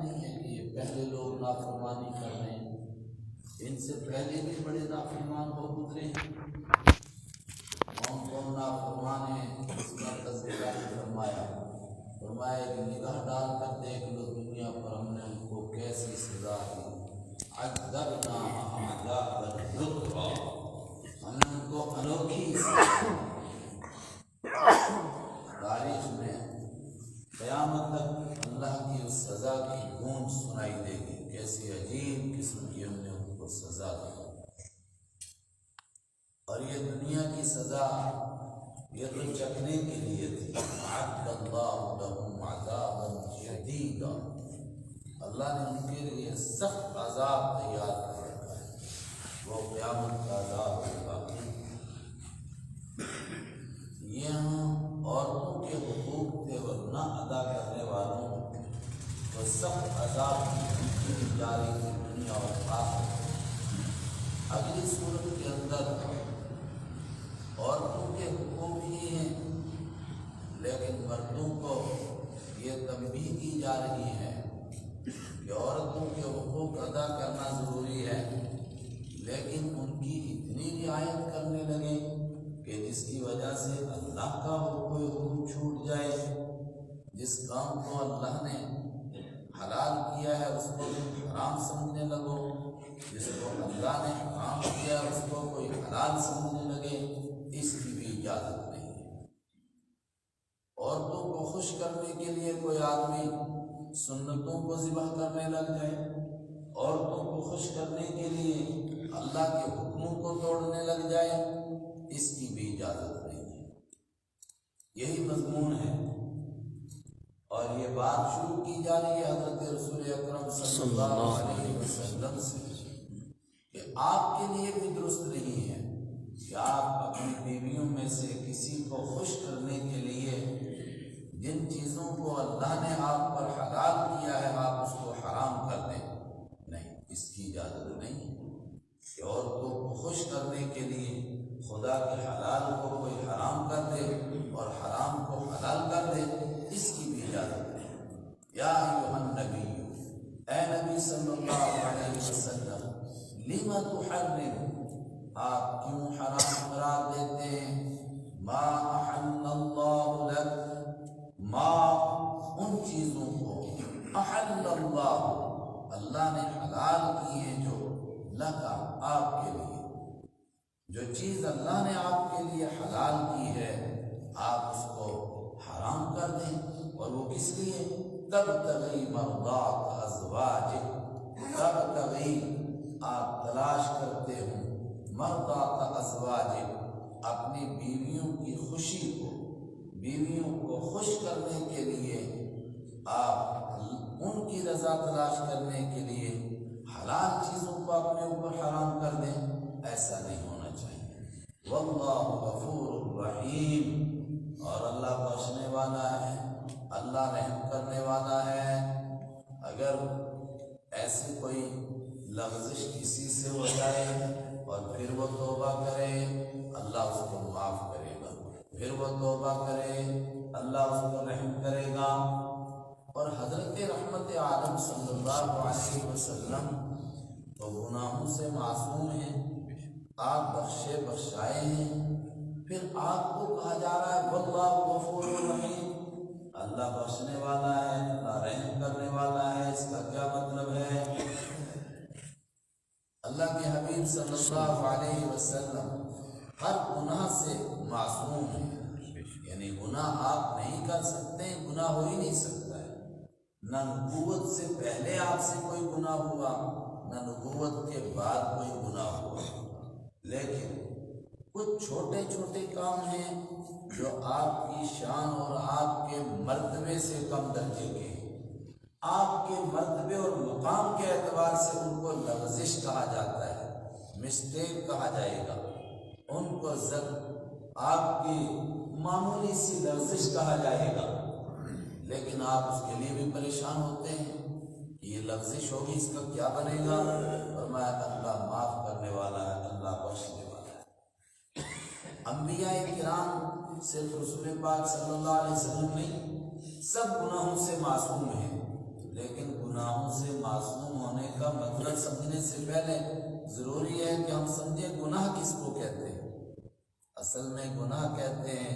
نہیں ہے کہ یہ پہلے لوگ نافرمانی کر رہے ہیں، ان سے پہلے بھی بڑے نافرمان ہو گزرے ہیں۔ کون نافرمان ہے اس کا تذکرہ فرمایا کہ نگاہ ڈال کر دیکھ لو دنیا پر ہم نے ان کو کیسی سزا دی، عذبنا عذابا نکرا، ہم نے ان کو انوکھی تاریخ میں قیامت تک اللہ کی اس سزا کی گونج سنائی دے گی، کیسی عجیب قسم کی ہم نے ان کو سزا دی۔ اور یہ دنیا کی سزا یہ تو چکنے کے لیے تھی، اعد اللہ لهم عذابا شدیدا، اللہ نے ان کے لیے سخت عذاب تیار کر رکھا ہے، وہ قیامت کا عذاب ہوگا۔ یہ ہم عورتوں کے حقوق کے نہ ادا کرنے والوں کو سخت عذاب کی جاری کی دنیا اور آخرت۔ اگلی صورت کے اندر عورتوں کے حقوق ہی ہیں، لیکن مردوں کو یہ تنبیہ کی جا رہی ہے کہ عورتوں کے حقوق ادا کرنا ضروری ہے، لیکن ان کی اتنی رعایت کرنے لگے کہ جس کی وجہ سے اللہ کا کوئی حکم چھوٹ جائے، جس کام کو اللہ نے حلال کیا ہے اس کو حرام سمجھنے لگو، جس کو اللہ نے حرام کیا ہے اس کو کوئی حلال سمجھنے لگے، اس کی بھی اجازت نہیں ہے۔ عورتوں کو خوش کرنے کے لیے کوئی آدمی سنتوں کو ذبح کرنے لگ جائے، عورتوں کو خوش کرنے کے لیے اللہ کے حکموں کو توڑنے لگ جائے، اس کی بھی اجازت نہیں ہے۔ یہی مضمون ہے، اور یہ بات شروع کی جا رہی ہے حضرت رسول اکرم صلی اللہ علیہ وسلم سے کہ آپ کے لیے بھی درست نہیں ہے کہ آپ اپنی بیویوں میں سے کسی کو خوش کرنے کے لیے جن چیزوں کو اللہ نے آپ پر حلال کیا ہے آپ اس کو حرام کر دیں، نہیں، اس کی اجازت نہیں ہے کہ عورتوں کو خوش کرنے کے لیے خدا کے حلال کو کوئی حرام کر دے اور حرام کو حلال کر دے، اس کی بھی اجازت نہیں۔ یا ایھا النبی، اے نبی صلی اللہ علیہ وسلم، لم تحرم، آپ کیوں حرام قرار دیتے ہیں، ما احل اللہ لک، ما ان چیزوں کو، احل اللہ اللہ نے حلال کی ہیں، جو لکا آپ کے لیے، جو چیز اللہ نے آپ کے لیے حلال کی ہے آپ اس کو حرام کر دیں، اور وہ کس لیے، تبتغی مرضات ازواجک، تبتغی آپ تلاش کرتے ہوں، مرضات ازواجک اپنی بیویوں کی خوشی کو، بیویوں کو خوش کرنے کے لیے آپ ان کی رضا تلاش کرنے کے لیے حلال چیزوں کو اپنے اوپر حرام کر دیں، ایسا نہیں ہونا چاہیے۔ واللہ غفور رحیم، اور اللہ بخشنے والا ہے، اللہ رحم کرنے والا ہے۔ اگر ایسی کوئی لغزش کسی سے ہو جائے اور پھر وہ توبہ کرے اللہ اس کو معاف کرے گا، پھر وہ توبہ کرے اللہ اس کو رحم کرے گا۔ اور حضرت رحمت عالم صلی اللہ علیہ وسلم تو گناہوں سے معصوم ہیں، آپ بخشے بخشائے ہیں، پھر آپ کو کہا جا رہا ہے واللہ غفور رحیم، اللہ بخشنے والا ہے، اللہ رحم کرنے والا ہے، اس کا کیا مطلب ہے؟ اللہ کے حبیب صلی اللہ علیہ وسلم ہر گناہ سے معصوم ہیں، یعنی گناہ آپ نہیں کر سکتے، گناہ ہو ہی نہیں سکتا ہے، نہ نبوت سے پہلے آپ سے کوئی گناہ ہوا، نہ نبوت کے بعد کوئی گناہ ہوا، لیکن کچھ چھوٹے چھوٹے کام ہیں جو آپ کی شان اور آپ کے مرتبے سے کم درجے کے ہیں، آپ کے مرتبے اور مقام کے اعتبار سے ان کو لغزش کہا جاتا ہے، مسٹیک کہا جائے گا، ان کو آپ کی معمولی سی لغزش کہا جائے گا، لیکن آپ اس کے لیے بھی پریشان ہوتے ہیں کہ یہ لغزش ہوگی اس کا کیا بنے گا، فرمایا اللہ معاف کرنے والا ہے، اللہ بخشنے والا ہے۔ انبیاء کرام صرف رسول پاک صلی اللہ علیہ وسلم نہیں، سب گناہوں سے معصوم ہیں، لیکن گناہوں سے معصوم ہونے کا مطلب سمجھنے سے پہلے ضروری ہے کہ ہم سمجھیں گناہ کس کو کہتے ہیں۔ اصل میں گناہ کہتے ہیں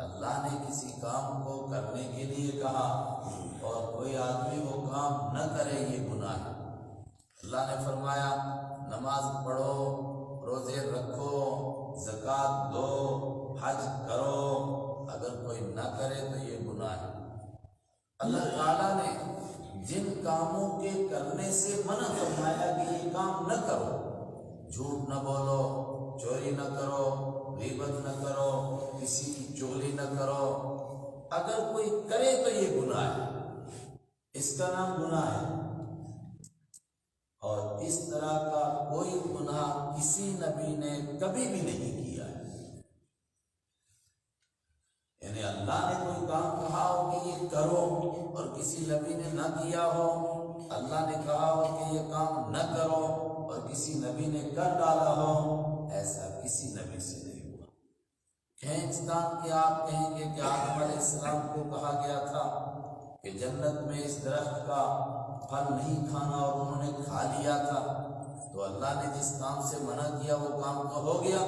اللہ نے کسی کام کو کرنے کے لیے کہا اور کوئی آدمی وہ کام نہ کرے، یہ گناہ ہے۔ اللہ نے فرمایا نماز پڑھو، روزے رکھو، زکوٰۃ دو، حج کرو، اگر کوئی نہ کرے تو یہ گناہ ہے۔ اللہ تعالیٰ نے جن کاموں کے کرنے سے منع فرمایا کہ یہ کام نہ کرو، جھوٹ نہ بولو، چوری نہ کرو، غیبت نہ کرو، کسی کی چغلی نہ کرو، اگر کوئی کرے تو یہ گناہ ہے، اس کا نام گناہ ہے۔ اور اس طرح کا کوئی گناہ کسی نبی نے کبھی بھی نہیں کیا ہے۔ یعنی اللہ نے کوئی کام کہا ہو کہ یہ کرو اور کسی نبی نے نہ کیا ہو، اللہ نے کہا ہو کہ یہ کام نہ کرو اور کسی نبی نے کر ڈالا ہو، ایسا کسی نبی سے نہیں ہوا۔ کھینچ تان کے آپ کہیں گے کہ آدم علیہ السلام کو کہا گیا تھا کہ جنت میں اس درخت کا پھل نہیں کھانا اور انہوں نے کھا لیا تھا، تو اللہ نے جس کام سے منع کیا وہ کام تو ہو گیا۔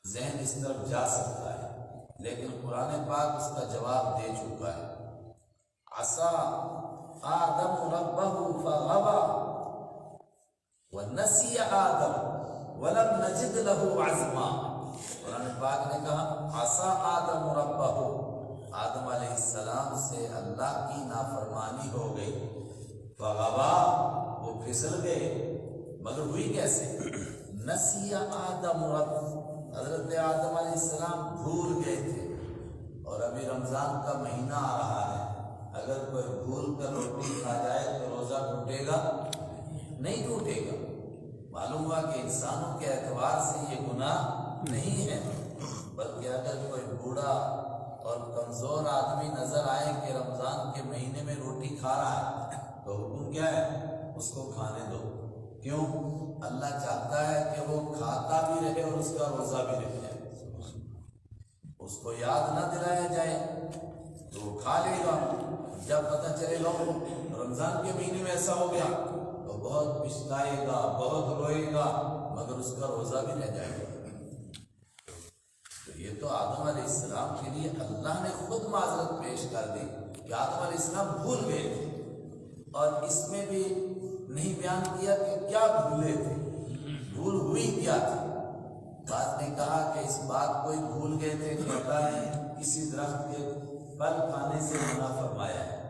ذہن اس طرف جا سکتا ہے، لیکن قرآن پاک اس کا جواب دے چکا ہے۔ عصا آدم ربہ فغوی ونسی آدم ولم نجد له عزما۔ قرآن پاک نے کہا عصا آدم ربہ، آدم علیہ السلام سے اللہ کی نافرمانی ہو گئی، فغوی، وہ پھسل گئے، مگر ہوئی کیسے؟ نسی آدم رب، حضرت آدم علیہ السلام بھول گئے تھے، اور ابھی رمضان کا مہینہ آ رہا ہے، اگر کوئی بھول کر روٹی کھا جائے تو روزہ ٹوٹے گا؟ نہیں ٹوٹے گا۔ معلوم ہوا کہ انسانوں کے اعتبار سے یہ گناہ نہیں ہے، بلکہ اگر کوئی بوڑھا اور کمزور آدمی نظر آئے کہ رمضان کے مہینے میں روٹی کھا رہا ہے تو حکم کیا ہے؟ اس کو کھانے دو۔ کیوں؟ اللہ چاہتا ہے کہ وہ کھاتا بھی رہے اور اس کا روزہ بھی رہ جائے، اس کو یاد نہ دلایا جائے تو وہ کھا لے گا، جب پتہ چلے گا رمضان کے مہینے میں ایسا ہو گیا تو بہت پچھتائے گا، بہت روئے گا، مگر اس کا روزہ بھی رہ جائے گا۔ تو یہ تو آدم علیہ السلام کے لیے اللہ نے خود معذرت پیش کر دی کہ آدم علیہ السلام بھول گئے تھے، اور اس میں بھی نہیں بیان کیا کہ کیا بھولے تھے، بھول ہوئی کیا تھی۔ بعض نے کہا کہ اس بات کو ہی بھول گئے تھے کہ اللہ نے کسی درخت کے پھل کھانے سے منع فرمایا ہے۔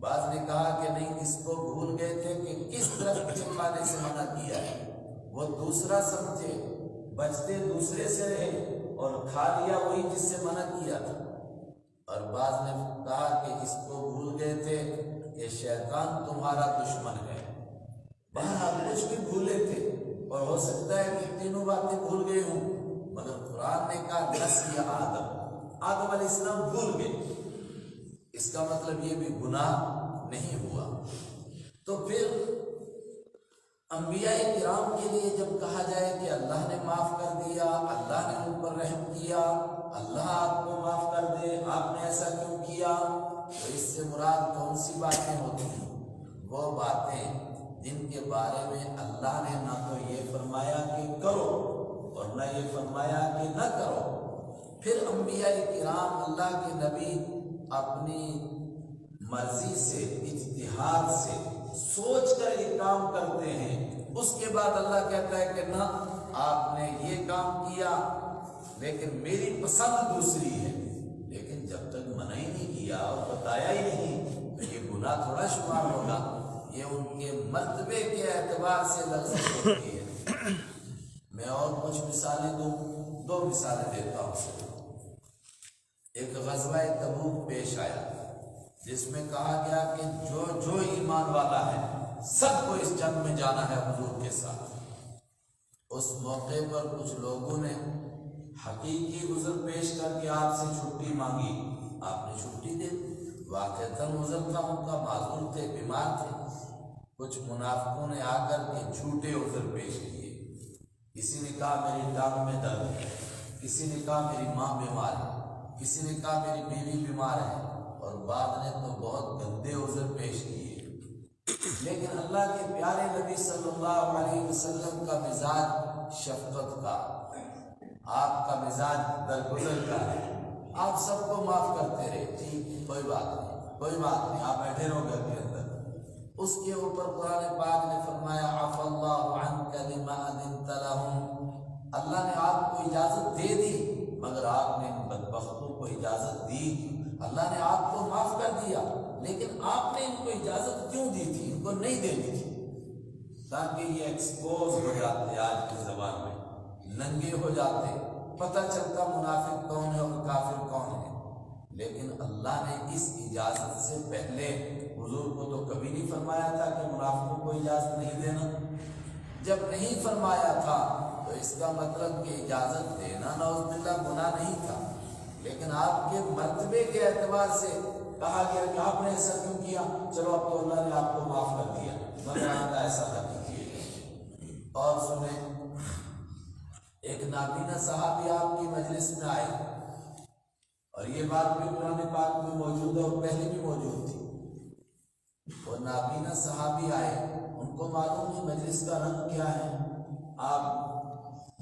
بعض نے کہا کہ نہیں، اس کو بھول گئے تھے کہ کس درخت کے کھانے سے منع کیا ہے، وہ دوسرا سمجھے، بچتے دوسرے سے رہے اور کھا لیا وہی جس سے منع کیا تھا۔ اور بعض نے کہا کہ اس کو بھول گئے تھے کہ شیطان تمہارا دشمن ہے۔ بہرحال کچھ بھی بھولے تھے، اور ہو سکتا ہے کہ تینوں باتیں بھول گئے ہوں، مگر قرآن نے کہا نسی آدم علیہ السلام بھول گئے، اس کا مطلب یہ بھی گناہ نہیں ہوا۔ تو پھر انبیاء کرام کے لیے جب کہا جائے کہ اللہ نے معاف کر دیا، اللہ نے ان پر رحم کیا، اللہ آپ کو معاف کر دے، آپ نے ایسا کیوں کیا، تو اس سے مراد کون سی باتیں ہوتی ہیں؟ وہ باتیں جن کے بارے میں اللہ نے نہ تو یہ فرمایا کہ کرو اور نہ یہ فرمایا کہ نہ کرو۔ پھر انبیاء کرام، اللہ کے نبی، اپنی مرضی سے، اجتہاد سے سوچ کر یہ کام کرتے ہیں، اس کے بعد اللہ کہتا ہے کہ نہ، آپ نے یہ کام کیا لیکن میری پسند دوسری ہے، لیکن جب تک منع ہی نہیں کیا اور بتایا ہی نہیں تو یہ گناہ تھوڑا شمار ہوگا۔ یہ ان کے مرتبے کے اعتبار سے لفظ ہوتی ہے۔ میں اور کچھ مثالیں دوں، دو مثالیں دیتا ہوں۔ ایک غزوہ تبوک پیش آیا جس میں کہا گیا کہ جو ایمان والا ہے سب کو اس جنگ میں جانا ہے حضور کے ساتھ۔ اس موقع پر کچھ لوگوں نے حقیقی عذر پیش کر کے آپ سے چھٹی مانگی، آپ نے چھٹی دے دی۔ واقعتاً عذر تھا ان کا، معذور تھے، بیمار تھے۔ کچھ منافقوں نے آ کر کے جھوٹے عذر پیش کیے، کسی نے کہا میری ٹانگ میں درد ہے، کسی نے کہا میری ماں بیمار ہے، کسی نے کہا میری بیوی بیمار ہے، اور بعض نے تو بہت گندے عذر پیش کیے، لیکن اللہ کے پیارے نبی صلی اللہ علیہ وسلم کا مزاج شفقت کا، آپ کا مزاج درگزر کا ہے، آپ سب کو معاف کرتے رہے، ٹھیک کوئی بات نہیں، کوئی بات نہیں، آپ بیٹھے رہو گھر کے اندر۔ اس کے اوپر قرآن پاک نے فرمایا عفا اللہ عنک لما اذنت لهم، اللہ نے آپ کو اجازت دے دی مگر آپ نے ان بدبختوں کو اجازت دی، اللہ نے آپ کو معاف کر دیا لیکن آپ نے ان کو اجازت کیوں دی تھی؟ ان کو نہیں دینی تھی، تاکہ یہ ایکسپوز ہو جاتے، آج کی زبان میں ننگے ہو جاتے، پتہ چلتا منافق کون ہے اور کافر کون ہے۔ لیکن اللہ نے اس اجازت سے پہلے حضور کو تو کبھی نہیں فرمایا تھا کہ منافقوں کو اجازت نہیں دینا۔ جب نہیں فرمایا تھا تو اس کا مطلب کہ اجازت دینا نعوذ باللہ گناہ نہیں تھا، لیکن آپ کے مرتبے کے اعتبار سے کہا گیا کہ آپ نے ایسا کیوں کیا، چلو اب تو اللہ نے آپ کو معاف کر دیا، مگر آئندہ ایسا نہ کیجیے۔ اور سنیں، ایک نابینا صحابی آپ کی مجلس میں آئے، اور یہ بات بھی قرآن پاک میں موجود ہے اور پہلے بھی موجود تھی۔ وہ نابینا صحابی آئے، ان کو معلوم نہیں مجلس کا رنگ کیا ہے، آپ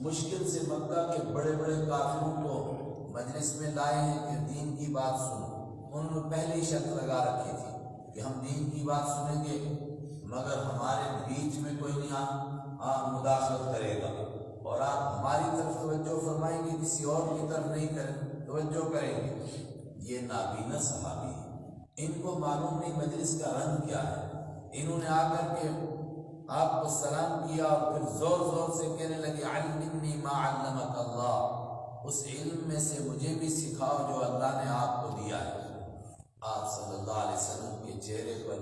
مشکل سے مکہ کے بڑے بڑے کافروں کو مجلس میں لائے ہیں کہ دین کی بات سنو۔ انہوں نے پہلے ہی شرط لگا رکھی تھی کہ ہم دین کی بات سنیں گے مگر ہمارے بیچ میں کوئی نہیں مداخلت کرے گا، اور آپ ہماری طرف توجہ فرمائیں گے، کسی اور کی طرف نہیں کریں، توجہ کریں گے۔ یہ نابینا صحابی ہے، ان کو معلوم نہیں مجلس کا رنگ کیا ہے، انہوں نے آ کر کے آپ کو سلام کیا اور پھر زور زور سے کہنے لگے علمنی ما علمک اللہ، اس علم میں سے مجھے بھی سکھاؤ جو اللہ نے آپ کو دیا ہے۔ آپ صلی اللہ علیہ وسلم کے چہرے پر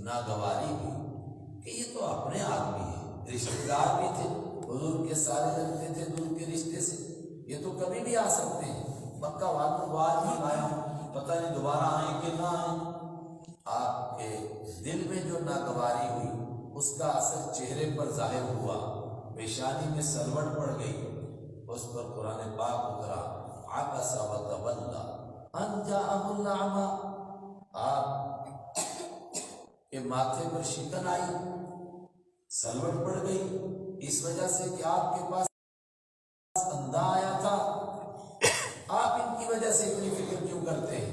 ناگواری ہوئی کہ یہ تو اپنے آدمی ہے، رشتہ دار بھی تھے، حضور کے سارے لگتے تھے دور کے رشتے سے، یہ تو کبھی بھی آ سکتے ہیں، مکہ والوں کو آج ہی لایا ہوں، پتہ نہیں دوبارہ آئیں کہ نہ آئیں۔ آپ کے دل میں جو ناگواری ہوئی اس کا اثر چہرے پر ظاہر ہوا، پیشانی میں سلوٹ پڑ گئی، اس پر قرآن پاک اترا عبس وتولی ان جاءہ الاعمی، آپ کے ماتھے پر شکن آئی، سلوٹ پڑ گئی، اس وجہ سے کہ آپ کے پاس اندھا آیا تھا۔ آپ ان کی وجہ سے اتنی فکر کیوں کرتے ہیں؟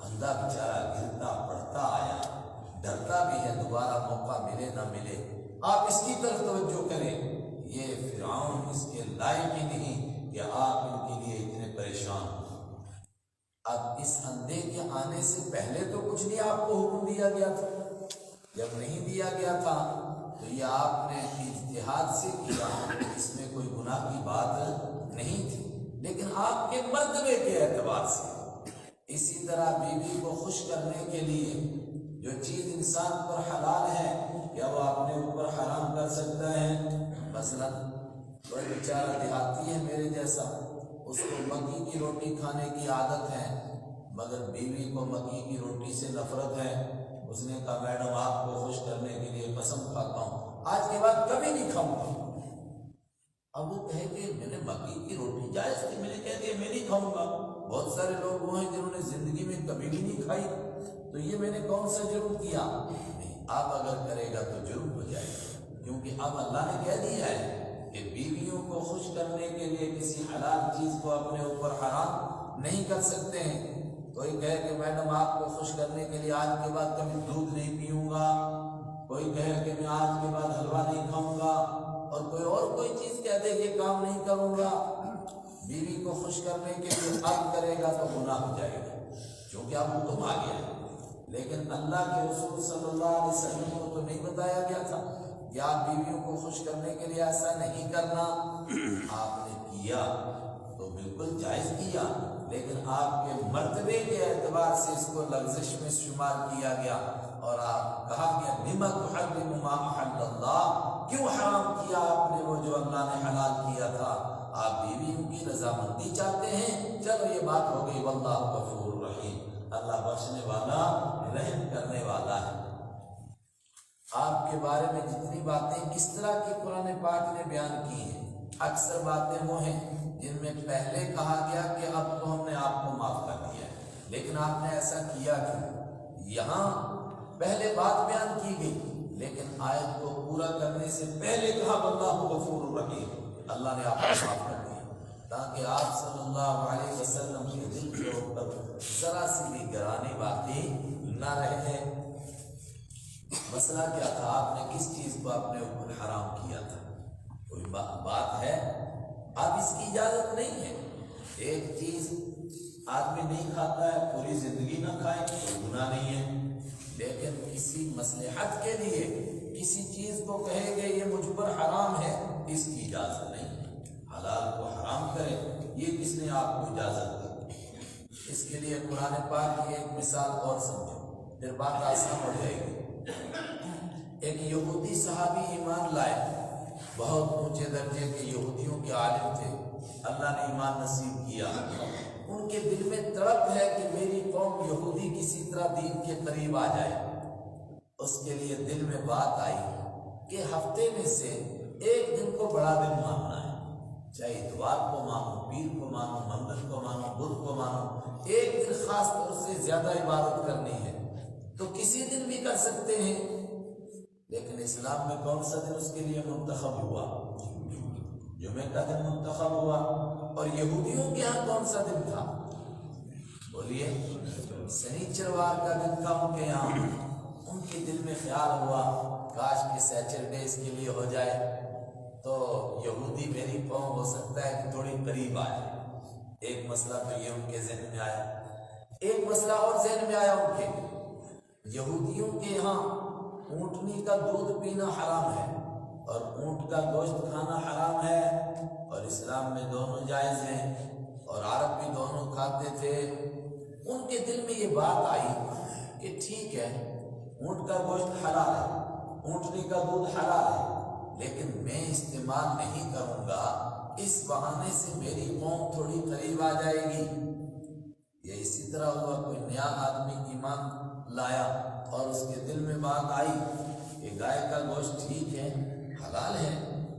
اندھا بیچارہ گرتا پڑتا آیا، ڈرتا بھی ہے دوبارہ موقع ملے نہ ملے، آپ اس کی طرف توجہ کریں۔ یہ فرعون اس کے لائق ہی نہیں کہ آپ ان کے لیے اتنے پریشان ہوں۔ اب اس اندھے کے آنے سے پہلے تو کچھ نہیں آپ کو حکم دیا گیا تھا، جب نہیں دیا گیا تھا تو یہ آپ نے اجتہاد سے کیا، اس میں کوئی گناہ کی بات نہیں تھی، لیکن آپ کے مرتبے کے اعتبار سے۔ اسی طرح بیوی کو خوش کرنے کے لیے جو چیز انسان پر حلال ہے کیا وہ اپنے اوپر حرام کر سکتا ہے؟ مثلا کوئی بیچارہ دیہاتی ہے میرے جیسا، اس کو مکی کی روٹی کھانے کی عادت ہے مگر بیوی کو مکی کی روٹی سے نفرت ہے، اس نے کہا میڈم آپ کو خوش کرنے کے لیے قسم کھاتا ہوں آج کے بعد کبھی نہیں کھاؤں گا۔ اب وہ کہے کہ میں نے مکی کی روٹی جائز تھی، میں نے کہہ دیا میں نہیں کھاؤں گا۔ بہت سارے لوگ وہ ہیں جنہوں نے زندگی میں کبھی بھی نہیں کھائی، تو یہ میں نے کون سا جرم کیا؟ نہیں، اب اگر کرے گا تو جرم ہو جائے گا، کیونکہ اب اللہ نے کہہ دیا ہے کہ بیویوں کو خوش کرنے کے لیے کسی حلال چیز کو اپنے اوپر حرام نہیں کر سکتے ہیں۔ کوئی کہے کہ میڈم آپ کو خوش کرنے کے لیے آج کے بعد کبھی دودھ نہیں پیوں گا، کوئی کہے کہ میں آج کے بعد حلوہ نہیں کھاؤں گا، اور کوئی چیز کہہ دے کہ کام نہیں کروں گا۔ بیوی کو خوش کرنے کے لیے اب کرے گا تو گناہ ہو جائے گا، کیونکہ اب حکم آ گیا ہے۔ لیکن اللہ کے رسول صلی اللہ علیہ وسلم کو تو نہیں بتایا گیا تھا کہ آپ بیویوں کو خوش کرنے کے لیے ایسا نہیں کرنا، آپ نے کیا تو بالکل جائز کیا، لیکن آپ کے مرتبے کے اعتبار سے اس کو لغزش میں شمار کیا گیا، اور آپ کہا گیا لما تحرم ما احل اللہ، کیوں حرام کیا آپ نے وہ جو اللہ نے حلال کیا تھا؟ آپ بیویوں کی رضامندی چاہتے ہیں، چلو یہ بات ہو گئی، واللہ غفور رحیم، اللہ بخشنے والا رحم کرنے والا ہے۔ آپ کے بارے میں جتنی باتیں اس طرح کی قرآن پاک نے بیان کی ہیں، اکثر باتیں وہ ہیں جن میں پہلے کہا گیا کہ اب تو ہم نے آپ کو معاف کر دیا ہے، لیکن آپ نے ایسا کیا کیوں؟ یہاں پہلے بات بیان کی گئی، لیکن آیت کو پورا کرنے سے پہلے کہا واللہ غفور رحیم، اللہ نے آپ کو معاف کر دیا، تاکہ آپ صلی اللہ علیہ وسلم کے دل کے اوپر ذرا سی بھی گرانی باقی نہ رہے۔ مسئلہ کیا تھا؟ آپ نے کس چیز کو اپنے اوپر حرام کیا تھا؟ کوئی بات ہے؟ اب اس کی اجازت نہیں ہے۔ ایک چیز آدمی نہیں کھاتا ہے، پوری زندگی نہ کھائے، کوئی گناہ نہیں ہے، لیکن کسی مصلحت کے لیے کسی چیز کو کہے گے یہ مجھ پر حرام ہے، اس کی اجازت نہیں ہے۔ حلال کو حرام کرے، یہ کس نے آپ کو اجازت دی؟ اس کے لیے قرآن پاک کی ایک مثال اور سمجھو، پھر بات آسان ہو جائے گی۔ ایک یہودی صحابی ایمان لائے، بہت اونچے درجے کے یہودیوں کے عالم تھے، اللہ نے ایمان نصیب کیا۔ ان کے دل میں تڑپ ہے کہ میری قوم یہودی کسی طرح دین کے قریب آ جائے۔ اس کے لیے دل میں بات آئی کہ ہفتے میں سے ایک دن کو بڑا دن ماننا ہے، چاہے اتوار کو مانو، پیر کو مانو، منگل کو مانو، بدھ کو مانو، ایک دن خاص طور سے زیادہ عبادت کرنی ہے تو کسی دن بھی کر سکتے ہیں۔ لیکن اسلام میں کون سا دن اس کے لیے منتخب ہوا؟ جمعہ کا دن منتخب ہوا۔ اور یہودیوں کے ہاں کون سا دن تھا؟ بولیے، سنیچروار کا دن تھا ان کے یہاں۔ ان کے دل میں خیال ہوا کاش کہ سیچرڈے اس کے لیے ہو جائے تو یہودی میری قوم ہو سکتا ہے کہ تھوڑی قریب آئے۔ ایک مسئلہ تو یہ ان کے ذہن میں آیا۔ ایک مسئلہ اور ذہن میں آیا ان کے، یہودیوں کے یہاں اونٹنی کا دودھ پینا حرام ہے اور اونٹ کا گوشت کھانا حرام ہے، اور اسلام میں دونوں جائز ہیں، اور عرب بھی دونوں کھاتے تھے۔ ان کے دل میں یہ بات آئی کہ ٹھیک ہے، اونٹ کا گوشت حلال ہے، اونٹنی کا دودھ حلال ہے، لیکن میں استعمال نہیں کروں گا، اس بہانے سے میری قوم تھوڑی قریب آ جائے گی۔ یہ اسی طرح ہوا، کوئی نیا آدمی ایمان لایا اور اس کے دل میں بات آئی کہ گائے کا گوشت ٹھیک ہے، حلال ہے،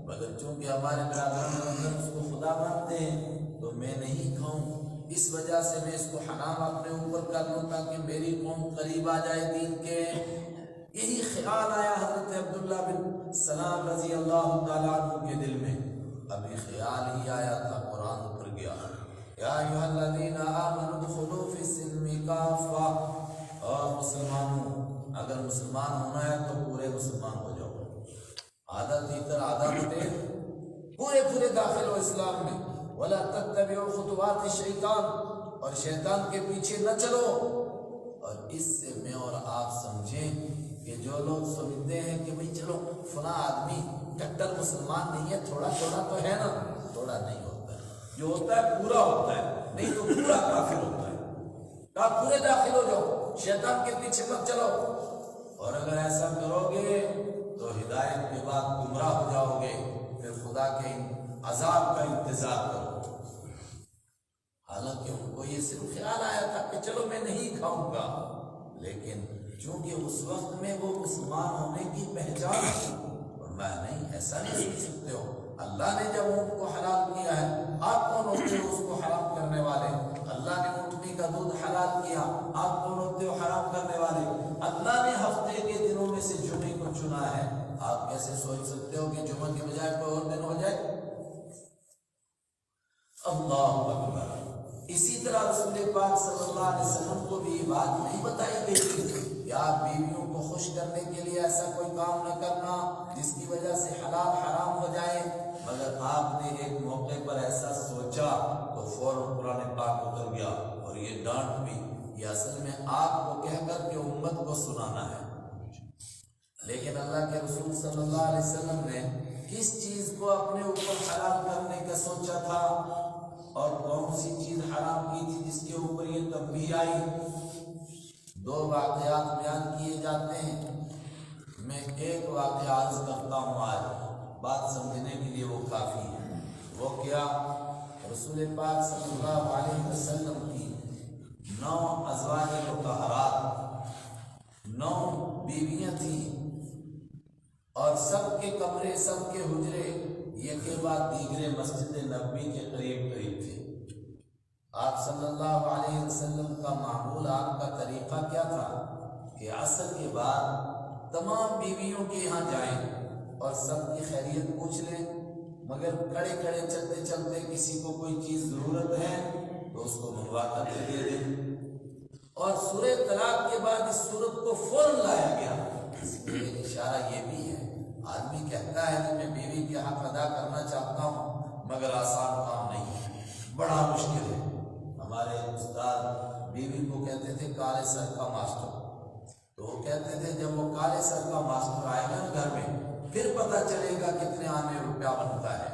مگر چونکہ ہمارے برادران میں اس کو خدا مانتے ہیں تو میں نہیں کھاؤں، اس وجہ سے میں اس کو حرام اپنے اوپر کر لوں تاکہ میری قوم قریب آ جائے دین کے۔ یہی خیال آیا حضرت عبداللہ بن سلام رضی اللہ تعالیٰ عنہ کے دل میں۔ ابھی خیال ہی آیا تھا قرآن اتر گیا، یا ایھا الذین آمنوا ادخلوا فی السلم کافہ، اور مسلمانوں اگر مسلمان ہونا ہے تو پورے مسلمان ہو جاؤ، آدھا تیتر آدھا بٹے، پورے داخل ہو اسلام میں۔ ولا تتبعوا خطوات الشیطان، اور شیطان کے پیچھے نہ چلو۔ اور اس سے میں اور آپ سمجھیں کہ جو لوگ سمجھتے ہیں کہ بھئی چلو فلاں آدمی کٹر مسلمان نہیں ہے، تھوڑا تھوڑا تو ہے نا، تھوڑا نہیں ہوتا ہے، جو ہوتا ہے پورا ہوتا ہے، نہیں تو پورا کافر ہوتا ہے۔ آپ پورے داخل ہو جاؤ، شیطان کے پیچھے مت چلو، اور اگر ایسا کرو گے تو ہدایت کے بعد گمراہ ہو جاؤ گے، پھر خدا کے عذاب کا انتظار کرو۔ حالانکہ ان کو یہ صرف خیال آیا تھا کہ چلو میں نہیں کھاؤں گا، لیکن چونکہ اس وقت میں وہ مسلمان ہونے کی پہچان تھی، اور میں نہیں، ایسا نہیں سوچ سکتے ہو، اللہ نے جب اونٹ کو حلال کیا ہے، آپ کون ہوتے ہو اس کو حرام کرنے والے؟ اللہ نے اونٹنی کا دودھ حلال کیا، آپ کون ہوتے ہو حرام کرنے والے؟ اللہ نے ہفتے کے دنوں میں سے جمعے کو چنا ہے، آپ کیسے سوچ سکتے ہو کہ جمعہ کے بجائے کوئی اور دن ہو جائے؟ اللہ اکبر۔ اسی طرح رسول پاک صلی اللہ علیہ وسلم کو بھی یہ بات نہیں بتائی گئی تھی کہ آپ بیویوں کو خوش کرنے کے لیے ایسا کوئی کام نہ کرنا جس کی وجہ سے حلال حرام ہو جائے، مگر آپ نے ایک موقع پر ایسا سوچا تو فوراً قرآن پاک اتر گیا، اور یہ ڈانٹ بھی، یہ اصل میں آپ کو کہہ کر کے امت کو سنانا ہے۔ لیکن اللہ کے رسول صلی اللہ علیہ وسلم نے کس چیز کو اپنے اوپر حلال کرنے کا سوچا تھا، اور کون سی چیز حرام کی تھی جس کے اوپر یہ تنبیہ آئی؟ دو واقعات بیان کیے جاتے ہیں، میں ایک واقعہ عرض کرتا ہوں آج، بات سمجھنے کے لیے وہ کافی ہے۔ وہ کیا؟ رسول پاک صلی اللہ علیہ وسلم کی 9 ازواج مطہرات، 9 بیویاں تھیں، اور سب کے کمرے، سب کے حجرے یہ کے بعد دیگرے مسجد نبوی کے قریب قریب تھے۔ آپ صلی اللہ علیہ وسلم کا معمول، آپ کا طریقہ کیا تھا کہ عصر کے بعد تمام بیویوں کے یہاں جائیں اور سب کی خیریت پوچھ لیں، مگر کھڑے کھڑے چلتے چلتے کسی کو کوئی چیز ضرورت ہے تو اس کو منگوا کر دے دیں۔ اور سورہ طلاق کے بعد اس صورت کو فوراً لایا گیا۔ اس لیے اشارہ یہ بھی ہے، آدمی کہتا ہے کہ میں بیوی کے حق ادا کرنا چاہتا ہوں، مگر آسان کام نہیں ہے، بڑا مشکل ہے۔ ہمارے استاد بیوی کو کہتے تھے کالے سر کا ماسٹر، تو وہ کہتے تھے جب وہ کالے سر کا ماسٹر آئے گا گھر میں پھر پتہ چلے گا کتنے آنے روپیہ بنتا ہے۔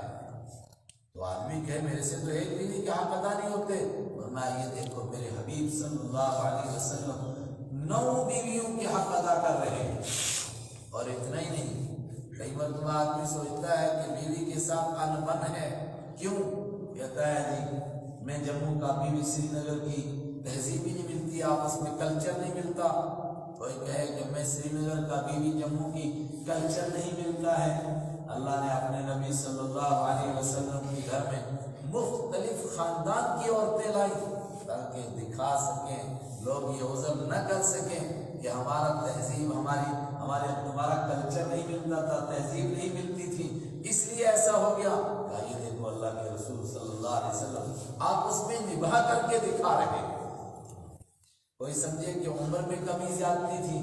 تو آدمی کہے میرے سے تو ایک بیوی کے حق ادا نہیں ہوتے، ورنہ یہ دیکھو میرے حبیب صلی اللہ علیہ وسلم 9 بیویوں کے حق ادا کر رہے ہیں۔ اور اتنا ہی نہیں، کئی مرتبہ آدمی سوچتا ہے کہ بیوی کے ساتھ ان بن ہے، کیوں؟ کہتا ہے جی میں جموں کا، بیوی سری نگر کی، تہذیب ہی نہیں ملتی، آپس میں کلچر نہیں ملتا۔ کوئی کہے کہ میں سری نگر کا، بیوی جموں کی، کلچر نہیں ملتا ہے۔ اللہ نے اپنے نبی صلی اللہ علیہ وسلم کے گھر میں مختلف خاندان کی عورتیں لائی تاکہ دکھا سکیں، لوگ یہ عذر نہ کر سکیں کہ ہمارا تہذیب، ہمارا کلچر نہیں ملتا تھا، تہذیب نہیں ملتی تھی، اس لیے ایسا ہو گیا۔ یہ دیکھو اللہ کے رسول صلی اللہ علیہ وسلم آپس میں نبھا کر کے دکھا رہے ہیں۔ کوئی سمجھے کہ عمر میں کمی زیادتی تھی،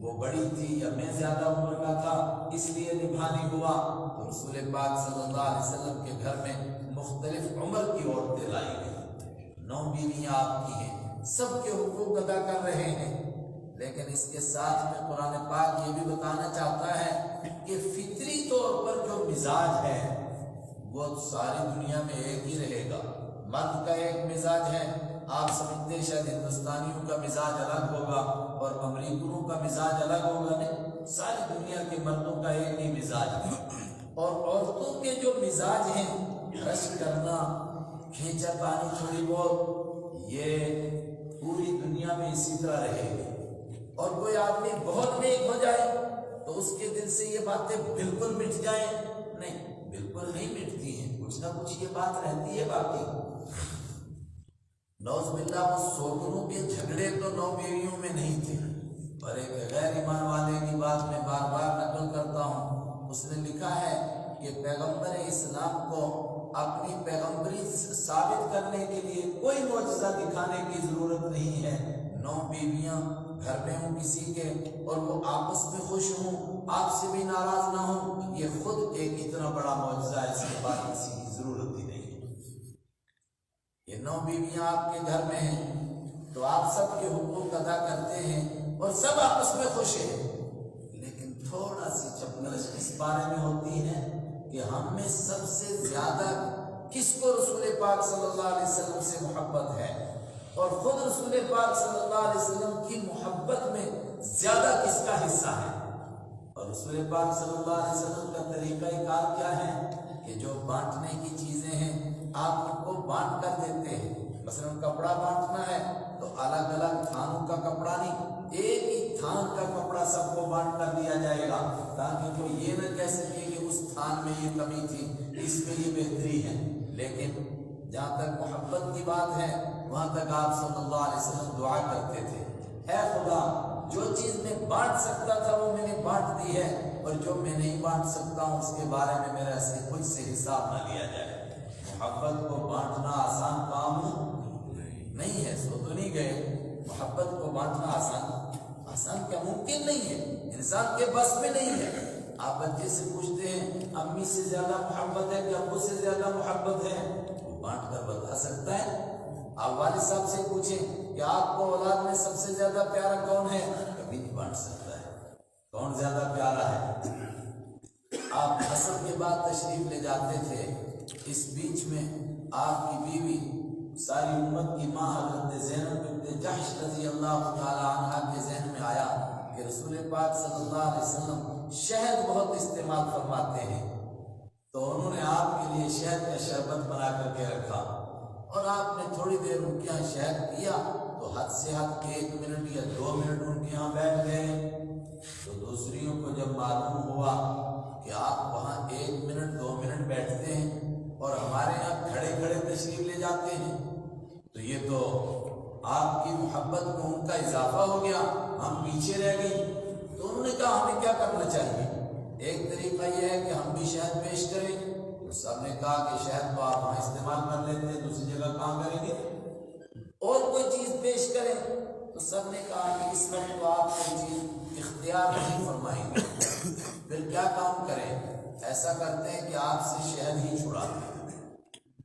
وہ بڑی تھی یا میں زیادہ عمر کا تھا اس لیے نبھا نہیں ہوا، تو رسول پاک صلی اللہ علیہ وسلم کے گھر میں مختلف عمر کی عورتیں لائی گئی۔ 9 بیویاں آپ کی ہیں، سب کے حقوق ادا کر رہے ہیں، لیکن اس کے ساتھ میں قرآن پاک یہ بھی بتانا چاہتا ہے کہ فطری طور پر جو مزاج ہے وہ ساری دنیا میں ایک ہی رہے گا۔ مرد کا ایک مزاج ہے، آپ سمجھتے شاید ہندوستانیوں کا مزاج الگ ہوگا اور امریکنوں کا مزاج الگ ہوگا، نہیں، ساری دنیا کے مردوں کا ایک ہی مزاج ہے۔ اور عورتوں کے جو مزاج ہیں، رش کرنا، کھینچا پانی تھوڑی بہت، یہ پوری دنیا میں اسی طرح رہے گی۔ اور کوئی آدمی بہت نیک ہو جائے تو اس کے دل سے یہ باتیں بالکل مٹ جائیں، نہیں، بالکل نہیں مٹتی ہیں، کچھ نہ کچھ یہ بات رہتی ہے باقی۔ نوز باللہ وہ سوگنوں کے جھگڑے تو 9 بیویوں میں نہیں تھے، اور ایک غیر ایمان والے کی بات میں بار بار نقل کرتا ہوں، اس نے لکھا ہے کہ پیغمبر اسلام کو اپنی پیغمبری ثابت کرنے کے لیے کوئی معجزہ دکھانے کی ضرورت نہیں ہے۔ 9 بیویاں گھر میں ہوں کسی کے اور وہ آپس میں خوش ہوں، آپ سے بھی ناراض نہ ہوں، یہ خود ایک اتنا بڑا معجزہ ہے، اس کے بعد کسی کی ضرورت ہی نہیں۔ یہ 9 بیویاں آپ کے گھر میں ہیں تو آپ سب کے حقوق ادا کرتے ہیں اور سب آپس میں خوش ہیں، لیکن تھوڑا سی چپنش اس بارے میں ہوتی ہے کہ ہم میں سب سے زیادہ کس کو رسول پاک صلی اللہ علیہ وسلم سے محبت ہے، اور خود رسول پاک صلی اللہ علیہ وسلم کی محبت میں زیادہ کس کا حصہ ہے۔ اور رسول پاک صلی اللہ علیہ وسلم کا طریقہ کار کیا ہے کہ جو بانٹنے کی چیزیں ہیں آپ ان کو بانٹ کر دیتے ہیں۔ مثلا کپڑا بانٹنا ہے تو الگ الگ تھانوں کا کپڑا نہیں، ایک ہی تھان کا کپڑا سب کو بانٹ کر دیا جائے گا، تاکہ کوئی یہ نہ کہہ سکے کہ اس تھان میں یہ کمی تھی، اس میں یہ بہتری ہے۔ لیکن جہاں تک محبت کی بات ہے وہاں تک آپ صلی اللہ علیہ وسلم دعا کرتے تھے، اے خدا جو چیز میں بانٹ سکتا تھا وہ میں نے بانٹ دی ہے، اور جو میں نہیں بانٹ سکتا ہوں اس کے بارے میں میرا سے کچھ سے حساب نہ لیا جائے۔ محبت کو بانٹنا آسان کام نہیں ہے، سو تو نہیں گئے، محبت کو بانٹنا آسان کیا ممکن نہیں ہے، انسان کے بس میں نہیں ہے۔ آپ بچے سے پوچھتے ہیں امی سے زیادہ محبت ہے کہ ابو سے زیادہ محبت ہے، وہ بانٹ کر بتا سکتا ہے۔ آپ والد صاحب سے پوچھیں کہ آپ کو اولاد میں سب سے زیادہ پیارا کون ہے، کبھی نہیں بانٹ سکتا ہے کون زیادہ پیارا ہے۔ آپ عصر کے بعد تشریف لے جاتے تھے، اس بیچ میں آپ کی بیوی ساری امت کی ماں حضرت زینب بنت جحش رضی اللہ تعالی عنہا کے ذہن میں آیا کہ رسول پاک صلی اللہ علیہ وسلم شہد بہت استعمال فرماتے ہیں، تو انہوں نے آپ کے لیے شہد کا شربت بنا کر کے رکھا، اور آپ نے تھوڑی دیر ان کے یہاں شہد پیا تو حد سے حد 1 منٹ یا 2 منٹ ان کے یہاں بیٹھ گئے۔ تو دوسریوں کو جب معلوم ہوا کہ آپ وہاں 1 منٹ 2 منٹ بیٹھتے ہیں اور ہمارے یہاں کھڑے کھڑے تشریف لے جاتے ہیں، تو تو یہ تو آپ کی محبت میں ان کا اضافہ ہو گیا، ہم پیچھے رہ گئی۔ تو انہوں نے کہا ہمیں کیا کرنا چاہیے؟ ایک طریقہ یہ ہے کہ ہم بھی شہد پیش کریں۔ تو سب نے کہا کہ شہد تو آپ وہاں استعمال کر لیتے ہیں، دوسری جگہ کہاں کریں گے؟ اور کوئی چیز پیش کریں۔ تو سب نے کہا کہ اس وقت تو آپ کوئی چیز اختیار نہیں فرمائیں گے، پھر کیا کام کریں؟ ایسا کرتے ہیں کہ آپ سے شہد ہی چھڑاتے ہیں،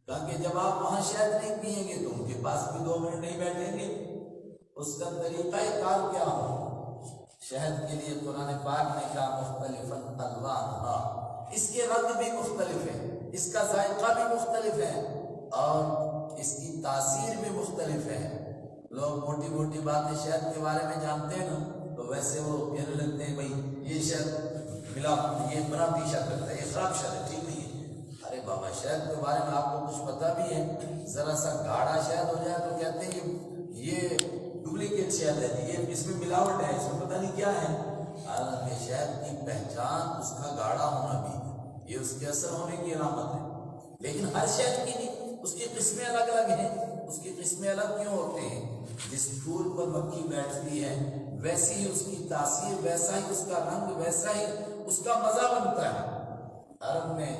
تاکہ جب آپ وہاں شہد نہیں پیئیں گے تو ان کے پاس بھی 2 منٹ نہیں بیٹھیں گے۔ اس کا طریقہ کار کیا ہو؟ شہد کے لیے قرآن پاک نے کہا مختلف الوانھا، اس کے رنگ بھی مختلف ہیں، اس کا ذائقہ بھی مختلف ہے، اور اس کی تاثیر بھی مختلف ہے۔ لوگ موٹی موٹی باتیں شہد کے بارے میں جانتے ہیں نا، تو ویسے وہ کہنے لگتے ہیں بھائی یہ شہد ملا، یہ بڑا پیشہ کرتا ہے، یہ خراب شہد ہے، ٹھیک نہیں ہے۔ ارے بابا، شہد کے بارے میں آپ کو کچھ پتہ بھی ہے؟ ذرا سا گاڑھا شہد ہو جائے تو کہتے ہیں یہ ڈپلیکیٹ شہد ہے، یہ اس میں ملاوٹ ہے، اس میں پتہ نہیں کیا ہے۔ حالانکہ شہد کی پہچان اس کا گاڑھا ہونا بھی ہے، یہ اس کے اثر ہونے کی علامت ہے، لیکن ہر شہد کی نہیں، اس کی قسمیں الگ الگ ہیں۔ اس کی قسمیں الگ کیوں ہوتے ہیں؟ جس پھول پر مکھی بیٹھتی ہے ویسی ہی اس کی تاثیر، ویسا ہی اس کا رنگ، ویسا ہی اس کا مزہ بنتا ہے۔ عرب میں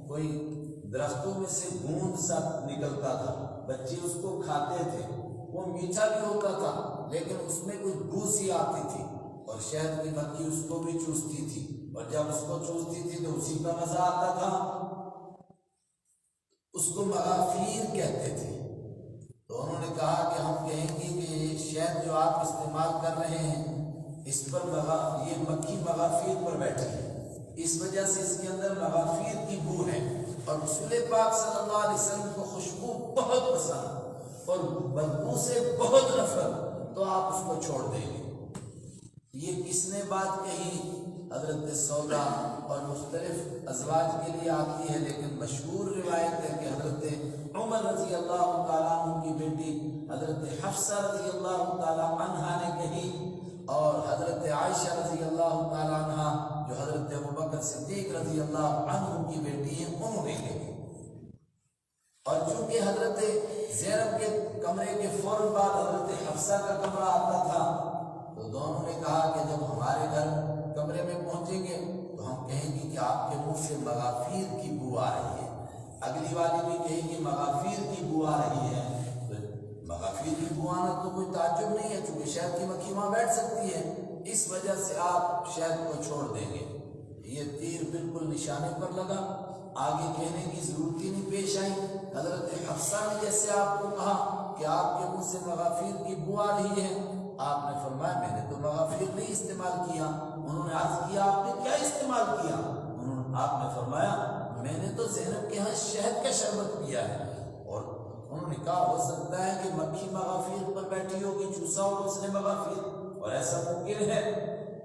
کوئی درختوں میں سے گوند سا نکلتا تھا، بچے اس کو کھاتے تھے، وہ میٹھا بھی ہوتا تھا لیکن اس میں کچھ بو سی آتی تھی، اور شہد کی مکھی اس کو بھی چوستی تھی، اور جب اس کو چوستی تھی تو اسی کا مزہ آتا تھا۔ اس کو مغافیر کہتے تھے۔ تو انہوں نے کہا کہ ہم کہیں گے کہ یہ شہد جو آپ استعمال کر رہے ہیں اس پر یہ مکھی مغافیر پر بیٹھی ہے، اس وجہ سے اس کے اندر مغافیر کی بو ہے، اور رسول پاک صلی اللہ علیہ وسلم کو خوشبو بہت پسند اور بدبو سے بہت نفرت، تو آپ اس کو چھوڑ دیں گے۔ یہ کس نے بات کہی؟ حضرت سودا اور مختلف ازواج کے لیے آتی ہے، لیکن مشہور روایت ہے کہ حضرت عمر رضی اللہ تعالیٰ عنہ کی بیٹی حضرت حفصہ رضی اللہ تعالیٰ عنہا نے کہی، اور حضرت عائشہ رضی اللہ تعالیٰ عنہا جو حضرت ابوبکر صدیق رضی اللہ عنہ کی بیٹی ہیں انہوں نے کہی۔ اور چونکہ حضرت زینب کے کمرے کے فوراً بعد حضرت حفصہ کا کمرہ آتا تھا، تو دونوں نے کہا کہ جب ہمارے گھر کمرے میں پہنچیں گے تو ہم کہیں گے کہ آپ کے منہ سے مغافیر کی بو آ رہی ہے، اگلی والی بھی کہیں گے مغافیر کی بو آ رہی ہے۔ تو مغافیر کی بو آنا تو کوئی تعجب نہیں ہے، چونکہ شہد کی مکھی وہاں بیٹھ سکتی ہے، اس وجہ سے آپ شہد کو چھوڑ دیں گے۔ یہ تیر بالکل نشانے پر لگا، آگے کہنے کی ضرورت ہی نہیں پیش آئی۔ حضرت حفصہ نے جیسے آپ کو کہا کہ آپ کے منہ سے مغافیر کی بو آ رہی ہے، آپ نے فرمایا میں نے تو مغافیر نہیں استعمال کیا۔ انہوں نے عرض کیا آپ نے کیا استعمال کیا؟ آپ نے فرمایا میں نے تو زینب کے ہاں شہد کا شربت پیا ہے۔ اور انہوں نے کہا ہو سکتا ہے کہ مکھی مغافیر پر بیٹھی ہوگی، چوسا ہوگا اس نے مغافیر، اور ایسا ممکن ہے۔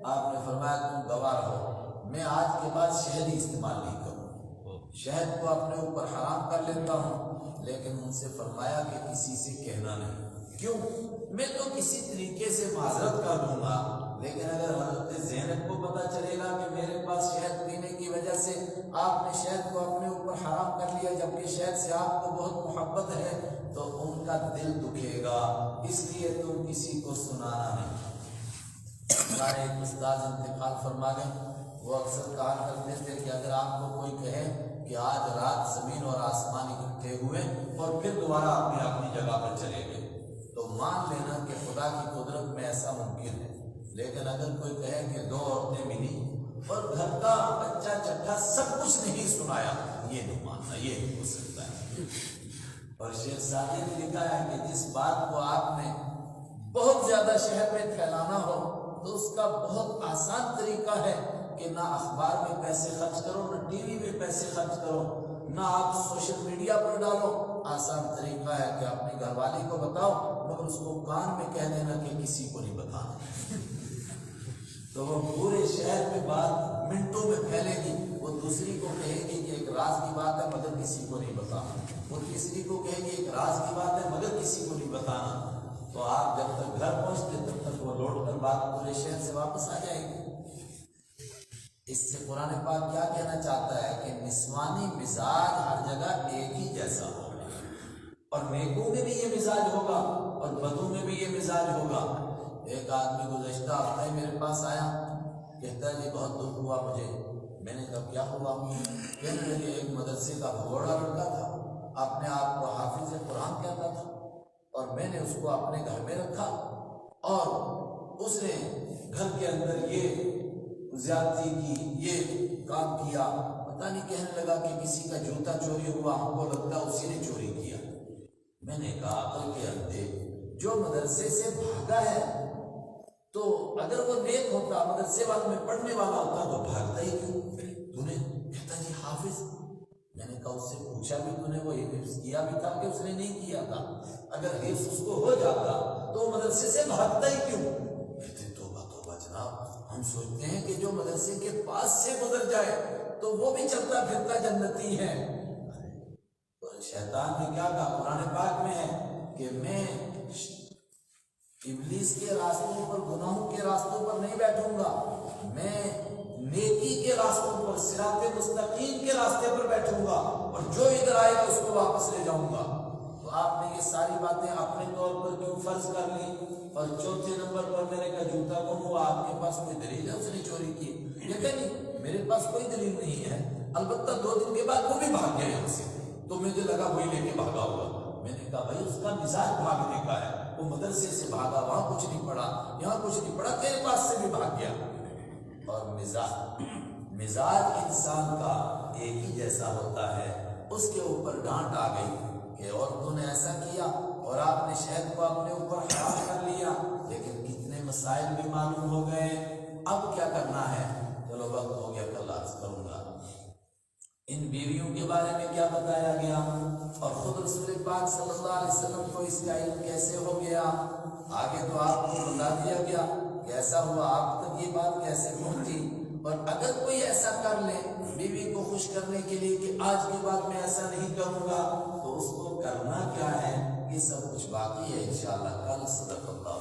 آپ نے فرمایا تم گواہ رہو، میں آج کے بعد شہد ہی استعمال نہیں کروں، شہد کو اپنے اوپر حرام کر لیتا ہوں، لیکن ان سے فرمایا کہ کسی سے کہنا نہیں۔ کیوں؟ میں تو کسی طریقے سے معذرت کر دوں گا، لیکن اگر حضرت زینب کو پتہ چلے گا کہ میرے پاس شہد پینے کی وجہ سے آپ نے شہد کو اپنے اوپر حرام کر لیا، جبکہ شہد سے آپ کو بہت محبت ہے، تو ان کا دل دکھے گا، اس لیے تم کسی کو سنانا نہیں۔ ہمارے ایک استاد انتقال فرما گئے، وہ اکثر کہا کرتے تھے کہ اگر آپ کو کوئی کہے کہ آج رات زمین اور آسمان اکٹھے ہوئے اور پھر دوبارہ اپنی اپنی جگہ پر چلے گئے، تو مان لینا کہ خدا کی قدرت میں ایسا ممکن ہے۔ لیکن اگر کوئی کہے کہ 2 عورتیں ملی اور گھر کا بچہ چٹھا سب کچھ نہیں سنایا، یہ نہیں ماننا، یہ نہیں ہو سکتا ہے۔ اور شیخ سعدی نے لکھا ہے کہ جس بات کو آپ نے بہت زیادہ شہر میں پھیلانا ہو تو اس کا بہت آسان طریقہ ہے کہ نہ اخبار میں پیسے خرچ کرو، نہ ٹی وی میں پیسے خرچ کرو، نہ آپ سوشل میڈیا پر ڈالو۔ آسان طریقہ ہے کہ اپنی گھر والی کو بتاؤ، مگر اس کو کان میں کہہ دینا کہ کسی کو نہیں بتانا، تو وہ پورے شہر میں بات منٹوں میں پھیلے گی۔ وہ دوسری کو کہے گی کہ ایک راز کی بات ہے مگر کسی کو نہیں بتانا، وہ تیسری کو کہے گی ایک راز کی بات ہے مگر کسی کو نہیں بتانا۔ تو آپ جب تک گھر پہنچتے تب تک وہ لوٹ کر بات پورے شہر سے واپس آ جائے گی۔ اس سے قرآن پاک کیا کہنا چاہتا ہے کہ نسوانی مزاج ہر جگہ ایک ہی جیسا ہو، اور نیکوں میں بھی یہ مزاج ہوگا اور بدوں میں بھی یہ مزاج ہوگا۔ ایک آدمی گزشتہ ہفتے میرے پاس آیا، کہتا ہے جی بہت دکھ ہوا مجھے۔ میں نے کہا کیا ہوا؟ کہنے لگے ایک مدرسے کا بھگوڑا لڑکا تھا، اپنے آپ کو حافظ قرآن کہتا تھا، اور میں نے اس کو اپنے گھر میں رکھا اور اس نے گھر کے اندر یہ زیادتی کی، یہ کام کیا۔ پتہ نہیں کہنے لگا کہ کسی کا جوتا چوری ہوا، ہم کو لگتا اسی نے چوری کیا۔ میں نے کہا عقل کے اندھے، جو مدرسے سے بھاگا ہے تو اگر وہ نیک ہوتا، مدرسے والے میں پڑھنے والا ہوتا تو بھاگتا ہی کیوں؟ تو نے کہتا جی حافظ۔ میں نے کہا اس سے پوچھا بھی تو نے وہ حفظ کیا بھی تھا کہ اس نے نہیں کیا تھا؟ اگر حفظ اس کو ہو جاتا تو مدرسے سے بھاگتا ہی کیوں؟ کہتے توبہ توبہ جناب، ہم سوچتے ہیں کہ جو مدرسے کے پاس سے گزر جائے تو وہ بھی چلتا پھرتا جنتی ہے۔ شیطان نے کیا کہا؟ قرآن پاک میں ہے کہ میں ابلیس کے راستوں پر، گناہوں کے راستوں پر نہیں بیٹھوں گا، میں نیکی کے راستوں پر، صراط مستقیم کے راستے پر بیٹھوں گا، اور جو ادھر آئے گا اس کو واپس لے جاؤں گا۔ تو آپ نے یہ ساری باتیں اپنے طور پر کیوں فرض کر لی؟ اور چوتھے نمبر پر میں نے کہا جوتا گم ہوا، آپ کے پاس کوئی دلیل ہے اس نے چوری کی؟ یہ کہ نہیں، میرے پاس کوئی دلیل نہیں ہے، البتہ 2 دن کے بعد وہ بھی بھاگ گیا یہاں سے، تو مجھے لگا وہی لے کے بھاگا ہوگا۔ میں نے کہا بھائی اس کا مزاج بھاگنے کا ہے، وہ مدرسے سے بھاگا، وہاں کچھ نہیں پڑا، یہاں کچھ نہیں پڑا، تیرے پاس سے بھی بھاگ گیا۔ اور مزاج انسان کا ایک ہی جیسا ہوتا ہے۔ اس کے اوپر ڈانٹ آ گئی کہ عورتوں نے ایسا کیا اور آپ نے شہد کو اپنے اوپر حرام کر لیا، لیکن کتنے مسائل بھی معلوم ہو گئے۔ اب کیا کرنا ہے؟ چلو وقت ہو گیا، کل عرض کروں گا۔ ان بیویوں کے بارے میں کیا بتایا گیا، اور خود رسول پاک صلی اللہ علیہ وسلم کو اس کا علم کیسے ہو گیا؟ آگے تو آپ کو بتا دیا گیا کیسا ہوا، آپ تک یہ بات کیسے پہنچی۔ اور اگر کوئی ایسا کر لے بیوی کو خوش کرنے کے لیے کہ آج کے بعد میں ایسا نہیں کروں گا، تو اس کو کرنا کیا ہے؟ یہ سب کچھ باقی ہے انشاءاللہ کل۔ صدق اللہ۔